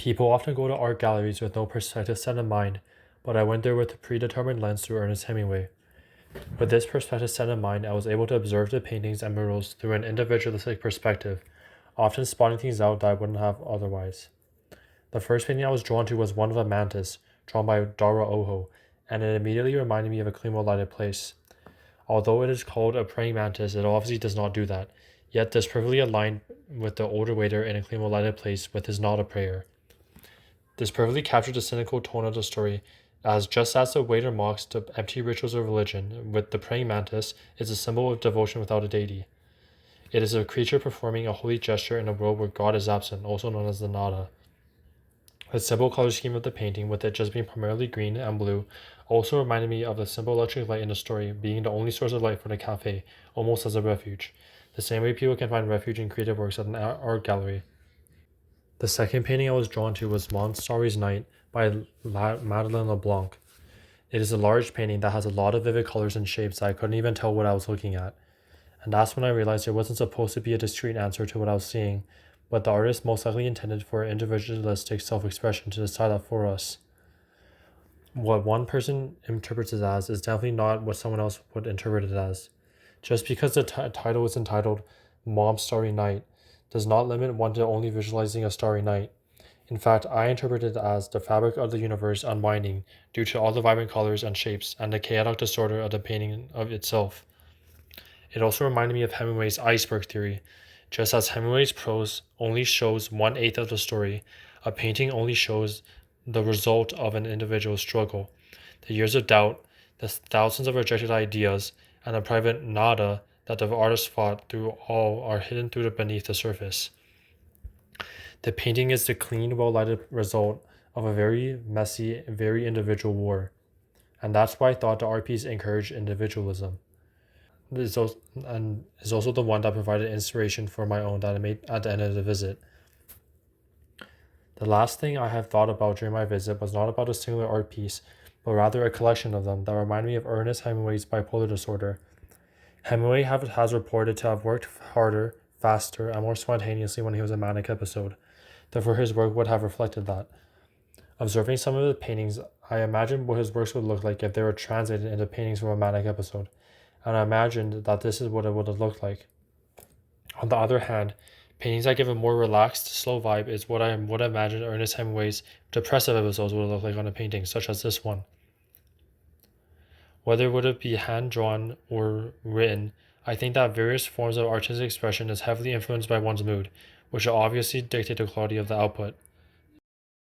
People often go to art galleries with no perspective set in mind, but I went there with a predetermined lens through Ernest Hemingway. With this perspective set in mind, I was able to observe the paintings and murals through an individualistic perspective, often spotting things out that I wouldn't have otherwise. The first painting I was drawn to was one of a mantis, drawn by Dara Oho, and it immediately reminded me of a clean-lighted place. Although it is called a praying mantis, it obviously does not do that. Yet this perfectly aligned with the older waiter in a clean-lighted place with his nod of prayer. This perfectly captured the cynical tone of the story, as just as the waiter mocks the empty rituals of religion, with the praying mantis is a symbol of devotion without a deity. It is a creature performing a holy gesture in a world where God is absent, also known as the nada. The simple color scheme of the painting, with it just being primarily green and blue, also reminded me of the simple electric light in the story being the only source of light for the cafe, almost as a refuge, the same way people can find refuge in creative works at an art gallery. The second painting I was drawn to was Montessori's Night by Madeleine LeBlanc. It is a large painting that has a lot of vivid colors and shapes that I couldn't even tell what I was looking at. And that's when I realized it wasn't supposed to be a discrete answer to what I was seeing, but the artist most likely intended for individualistic self-expression to decide that for us. What one person interprets it as is definitely not what someone else would interpret it as. Just because the title is entitled Mom's Starry Night does not limit one to only visualizing a starry night. In fact, I interpret it as the fabric of the universe unwinding due to all the vibrant colors and shapes and the chaotic disorder of the painting of itself. It also reminded me of Hemingway's iceberg theory. Just as Hemingway's prose only shows 1/8 of the story, a painting only shows the result of an individual's struggle. The years of doubt, the thousands of rejected ideas, and the private nada that the artist fought through all are hidden beneath the surface. The painting is the clean, well-lighted result of a very messy, very individual war. And that's why I thought the art piece encouraged individualism. Is also, and is also the one that provided inspiration for my own that I made at the end of the visit. The last thing I have thought about during my visit was not about a singular art piece, but rather a collection of them that remind me of Ernest Hemingway's bipolar disorder. Hemingway has reported to have worked harder, faster, and more spontaneously when he was in a manic episode. Therefore, his work would have reflected that. Observing some of the paintings, I imagined what his works would look like if they were translated into paintings from a manic episode, and I imagined that this is what it would have looked like. On the other hand, paintings that give a more relaxed, slow vibe is what I would imagine Ernest Hemingway's depressive episodes would look like on a painting, such as this one. Whether would it be hand-drawn or written, I think that various forms of artistic expression is heavily influenced by one's mood, which will obviously dictate the quality of the output.